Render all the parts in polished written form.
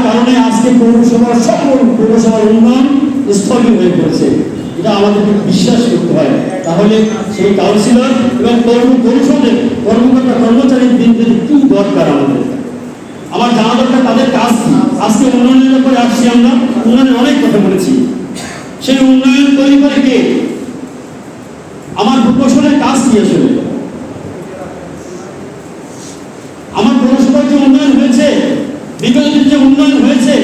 কারণে আজকে পৌরসভার সকল পৌরসভার উন্নয়ন স্থগিত হয়ে পড়েছে। এটা আমাদেরকে বিশ্বাস করতে হয়। তাহলে সেই কাউন্সিলর এবং পৌরসভার কর্মকর্তা কর্মচারীর দিনদের কি দরকার আমাদের, আমার জানা দরকার তাদের কাজ কি। আজকে উন্নয়নের ব্যাপারে আসছি, আমরা উন্নয়নের অনেক কথা বলেছি, সেই উন্নয়ন তৈরি করে কে? আমার প্রকৌশলের কাজ কি? আসলে আমার পৌরসভার যে উন্নয়ন হয়েছে, বিগত যে উন্নয়ন হয়েছে,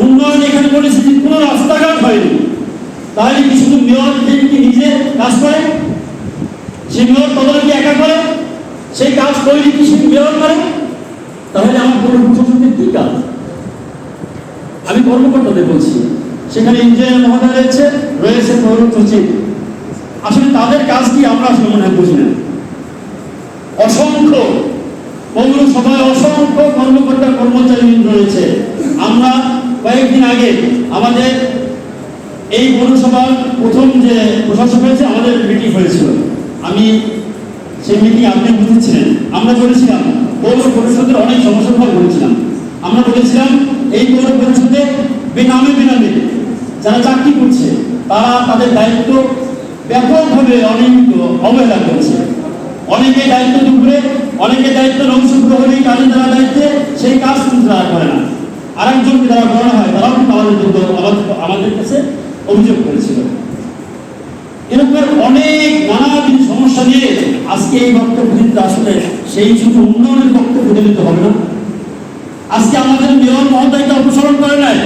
উন্নয়ন এখানে বলেছে যে কোনো রাস্তাঘাট হয়নি। তাহলে কি শুধু মেয়র কি নিজে কাজ করে? সে মেয়র তদারকি একা করে? সেই কাজ তৈরি কি সে মেয়র করে? তাহলে আমার পৌর প্রশাসনের কি কাজ? আমি কর্মকর্তাদের বলছি, সেখানে ইঞ্জিনিয়ার মহোদয় রয়েছে পৌর সচিব, আসলে তাদের কাজ কি আমরা আসলে মনে হয় বুঝি না। অসংখ্য পৌরসভায় অসংখ্য কর্মকর্তা কর্মচারী রয়েছে। আমরা কয়েকদিন আগে আমাদের এই পৌরসভার প্রথম যে প্রশাসক হয়েছে, আমাদের মিটিং হয়েছিল, আমি সেই মিটিং আপনি বুঝেছিলেন। আমরা বলেছিলাম পৌর পরিষদের অনেক সমস্যার কথা বলেছিলাম। আমরা বলেছিলাম এই পৌর পরিষদে বেনামে যারা চাকরি করছে তারা তাদের দায়িত্ব ব্যাপকভাবে অনিয়মিত অবহেলা করছে। অনেকে দায়িত্ব দুপুরে, অনেকে দায়িত্ব নমসূত্র প্রহরী কাজে যারা দায়িত্বে, সেই কাজ কিন্তু তারা করে না। আরেকজনকে যারা করানো হয় তারাও কিন্তু আমাদের কাছে অভিযোগ করেছিল। এরকম অনেক নানাবিধ সমস্যা নিয়ে আজকে এই বক্তব্য দিতে আসলে সেই শুধু উন্নয়নের বক্তব্য দিতে হবে না। আজকে আমাদের মেয়র মহোদয়কে অপসারণ করে নাই,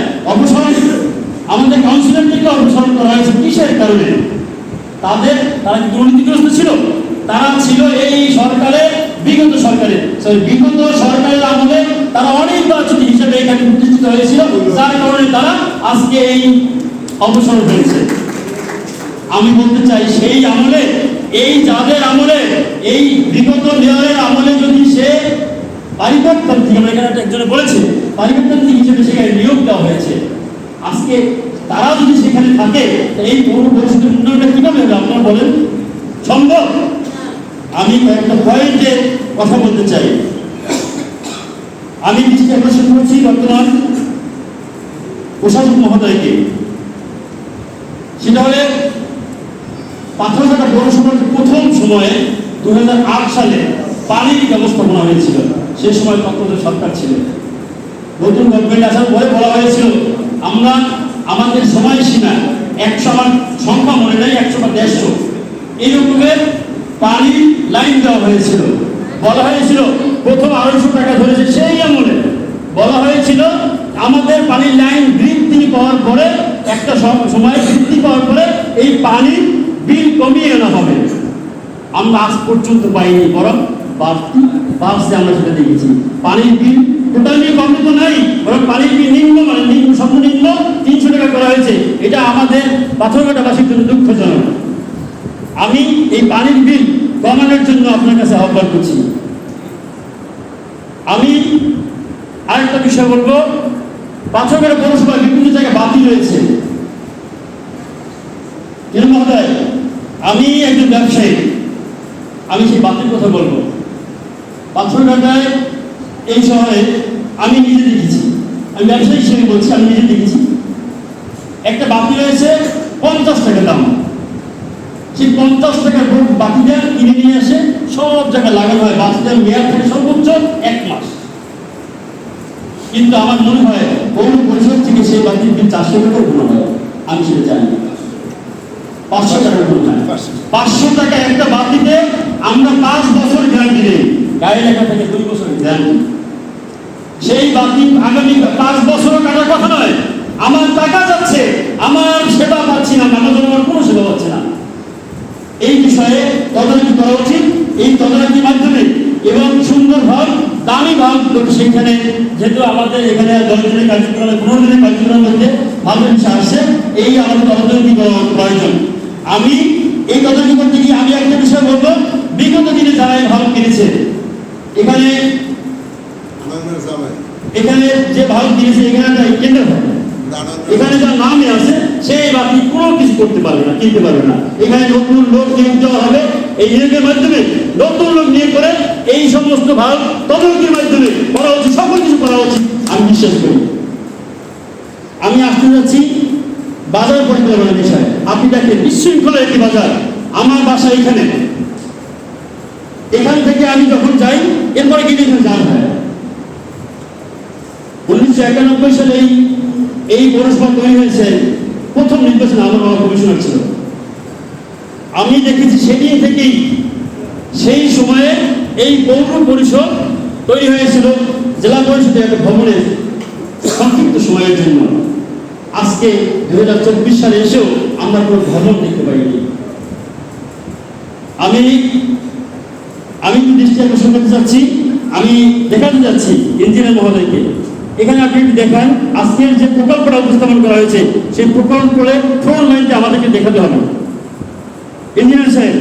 আমাদের কাউন্সিলরদেরকে অপসারণ করা হয়েছে কিসের কারণে? তারা কি দুর্নীতিগ্রস্ত ছিল? তারা ছিল এই সরকারের বিগত সরকারের আমলে তারা অনির্বাচিত হিসেবে এখানে প্রতিষ্ঠিত হয়েছিল, যার কারণে তারা আজকে এই অপসারণ হয়েছে। আমি বলতে চাই সেই আমলে, এই যাদের আমলে, এই বিগত মেয়রের আমলে যদি সে পারিবারতান্ত্রিক, আমরা এখানে একজনে বলেছে পারিবারতান্ত্রিক হিসেবে সেখানে নিয়োগ দেওয়া হয়েছে, আজকে তারা যদি সেখানে থাকে এই পৌর পরিষদের উন্নয়নটা কিভাবে হবে আপনারা বলেন? সম্ভব? আমি কয়েকটা পয়েন্টে কথা বলতে চাই। আমি দৃষ্টি আকর্ষণ করছি বর্তমান প্রশাসক মহোদয়কে। সেটা হলে পাথরঘাটা পৌরসভার প্রথম সময়ে 2008 সালে পানির ব্যবস্থাপনা হয়েছিল। সে সময় তত্ত্বাবধায়ক সরকার ছিল। নতুন গভর্নমেন্ট আসার পরে বলা হয়েছিল আমরা আমাদের সময়সীমা 100, আমার সংখ্যা মনে নেই, 100 বা 150 এইরকমের পানির লাইন দেওয়া হয়েছিল। বলা হয়েছিল প্রথম 250 টাকা ধরেছে সেই আমলে। বলা হয়েছিল আমাদের পানির লাইন বৃদ্ধি পাওয়ার পরে, একটা সময় বৃদ্ধি পাওয়ার পরে এই পানির বিল কমিয়ে আনা হবে। আমরা আজ পর্যন্ত পাইনি, বরং বাড়ছে। আমরা সেটা দেখেছি। পানির বিল টোটালি কমে তো নাই, বরং পানির বিল সর্বনিম্ন 300 টাকা করা হয়েছে। এটা আমাদের পাথরঘাটাবাসীর জন্য দুঃখজনক। আমি এই পানির বিল কমানোর জন্য আপনার কাছে আহ্বান করছি। আমি আরেকটা বিষয় বলবো, পাথরঘাটা পৌরসভায় বিভিন্ন জায়গায় বাতি রয়েছে। মহোদয়, আমি একজন ব্যবসায়ী, আমি সেই বাতির কথা বলবো। পাথরঘাটায় এই শহরে আমি নিজে দেখেছি, আমি ব্যবসায়ী হিসেবে বলছি, আমি নিজে দেখেছি একটা বাতি রয়েছে 50 টাকা দাম। সেই 50 টাকার বাতিটা কিনে নিয়ে আসে, সব জায়গায় লাগানো হয়। বাতিটার মেয়াদ থাকে সর্বোচ্চ 1 মাস। কিন্তু আমার মনে হয় পৌর পরিষদ থেকে সেই বাতির বিল 400 টাকা গুণ হয়। আমি সেটা জানি না, 500 টাকা গুণ হয়। 500 টাকা একটা বাতিতে আমরা 5 বছর গ্যারান্টি দিই, গায়ে লেখা থেকে 2 বছর গ্যারান্টি। সেই বাতি আগামী 5 বছরও কাটার কথা নয়। আমার টাকা যাচ্ছে, আমার সেবা পাচ্ছি না, আমার জন্য কোনো সেবা পাচ্ছে না। এই বিষয়ে তদারকি করা উচিত। এই তদারকির মাধ্যমে এবং সুন্দর ভাব, দামি ভাব সেখানে, যেহেতু আমাদের এখানে 10 দিনের কার্যক্রমে 15 দিনের কার্যক্রমের মধ্যে ভালো বিষয় আসছে, এই আমাদের তদারকি প্রয়োজন। আমি এই তদারকি করতে গিয়ে আমি একটা বিষয় বলবো, বিগত দিনে যারা এই ভালো কিনেছে, এখানে যে ভালো কিনেছে, এখানে কেন্দ্র এখানে যার নামে আছে সেই বাকি কোনো কিছু করতে পারবে না, কিনতে পারবে না। এখানে নতুন লোক নিয়োগ দেওয়া হবে, এই নিয়োগের মাধ্যমে নতুন লোক নিয়োগ করে এই সমস্ত ভারত তদারকির মাধ্যমে করা উচিত, সকল কিছু করা উচিত আমি বিশ্বাস করি। আসতে যাচ্ছি বাজার পরিকল্পনার বিষয়। আপনি দেখেন বিশৃঙ্খলা একটি বাজার। আমার বাসা এখানে, এখান থেকে আমি যখন যাই এরপরে গিয়ে এখানে যান হয়। 1991 সালে এই পৌরসভা তৈরি হয়েছে, প্রথম নির্বাচনে আমার বাবা কমিশনার ছিল। আমি দেখেছি সেদিন থেকেই, সেই সময়ে এই পৌর পরিষদ তৈরি হয়েছিল জেলা পরিষদের একটা ভবনের সংক্ষিপ্ত সময়ের জন্য। আজকে 2024 সালে এসেও আমরা কোনো ভবন দেখতে পাইনি। আমি দৃষ্টি আকর্ষণ করতে চাচ্ছি, আমি দেখাতে যাচ্ছি ইঞ্জিনিয়ার মহোদয়কে। এখানে আপনি দেখান আজকের যে প্রকল্পটা উপস্থাপন করা হয়েছে, সেই প্রকল্পের ফ্রন্ট লাইনটা আমাদেরকে দেখাতে হবে। ইঞ্জিনিয়ার সাহেব,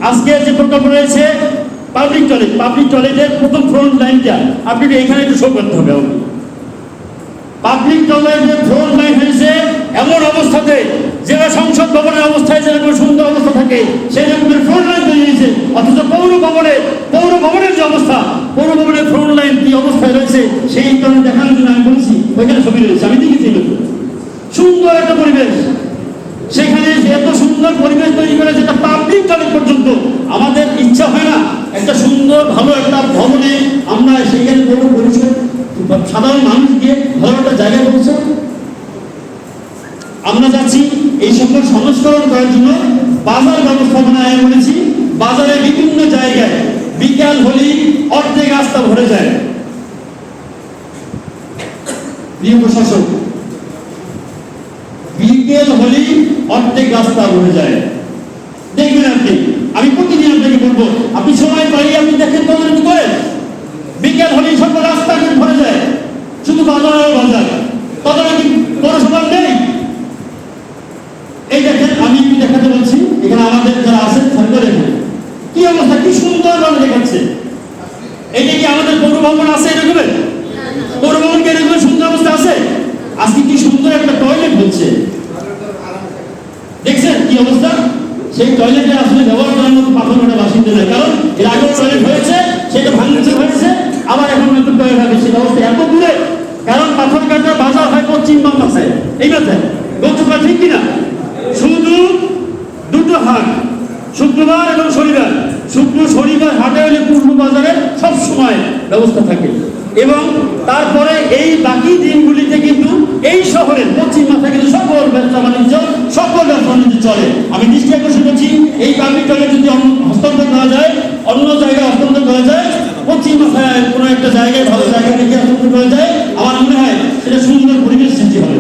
আজকে যে প্রকল্প রয়েছে পাবলিক টয়লেটের প্রথম ফ্রন্ট লাইনটা আপনি এখানে একটু শো করতে হবে। আমাকে পাবলিক টয়লেটের ফ্রন্ট লাইন হয়েছে এমন অবস্থাতে, জেলা সংসদ ভবনের অবস্থায় যেরকম সুন্দর অবস্থা থাকে সেই রকমের ফ্রন্ট লাইন তৈরি হয়েছে। অথচ পৌর ভবনের যে অবস্থা, পৌর ভবনের ফ্রন্ট লাইন কি অবস্থায় রয়েছে সেই কারণে দেখানোর জন্য আমি বলছি ওইখানে ছবি রয়েছে, আমি দেখেছি। সুন্দর একটা পরিবেশ, সেখানে এত সুন্দর পরিবেশ তৈরি করে যেটা পাবলিক টয়লেট পর্যন্ত। আমাদের ইচ্ছা হয় না একটা সুন্দর ভালো একটা ভবনে আমরা সেইখানে পৌর পরিষদ সাধারণ মানুষ গিয়ে ভালো একটা জায়গায় পৌঁছে। আমরা যাচ্ছি এই সকল সংস্করণ করার জন্য বাজার ব্যবস্থাপনা আয় করেছি। বাজারে বিভিন্ন জায়গায় বিকাল হলেই অর্ধেক রাস্তা ভরে যায়। প্রিয় প্রশাসক, বিকেল হলেই অর্ধেক রাস্তা ভরে যায়। দেখবেন আপনি, আমি প্রতিদিন আপনাকে বলবো, আপনি সময় পাইলে আপনি দেখেন তদন্ত করেন। বিকেল হলেই সকল রাস্তা ভরে যায়, শুধু বাজার আর বাজার। তদারকি পৌরসভার নেই। এই দেখেন, আমি একটু দেখাতে বলছি, এখানে আমাদের যারা আছেন সরকার এখানে কি অবস্থা, কি সুন্দর ভাবে দেখাচ্ছে। এইটা কি আমাদের পৌর ভবন আছে এরকমের? পৌর ভবন কি এরকম সুন্দর অবস্থা আছে? আজকে কি সুন্দর একটা টয়লেট হচ্ছে, দেখছেন কি অবস্থা? সেই টয়লেটে আসলে ব্যবহার করার মতো পাথর কাটা বাসিন্দা নেই, কারণ এর আগেও টয়লেট হয়েছে, সেটা ভাঙচুর হয়েছে, আবার এখন নতুন টয়লেট হবে। সেই অবস্থা এত দূরে, কারণ পাথর কাটার বাজার হয় পশ্চিম বাংলায়, এই মাথায় গতকাল ঠিক কিনা? শুধু দুটো হাট, শুক্রবার এবং শনিবার। শনিবার হাটে হলে পূর্ব বাজারে সব সময় ব্যবস্থা থাকে, এবং তারপরে এই বাকি দিনগুলিতে কিন্তু এই শহরের পশ্চিম মাথায় কিন্তু সকল ব্যবসা বাণিজ্য চলে। আমি দৃষ্টি আকর্ষণ করছি, এই পাবলিক টয়লেট যদি হস্তান্তর করা যায়, অন্য জায়গায় হস্তান্তর করা যায়, পশ্চিম মাথায় কোনো একটা জায়গায় ভালো জায়গা থেকে হস্তান্তর করা যায়, আমার মনে হয় সেটা সুন্দর পরিবেশ সৃষ্টি হবে।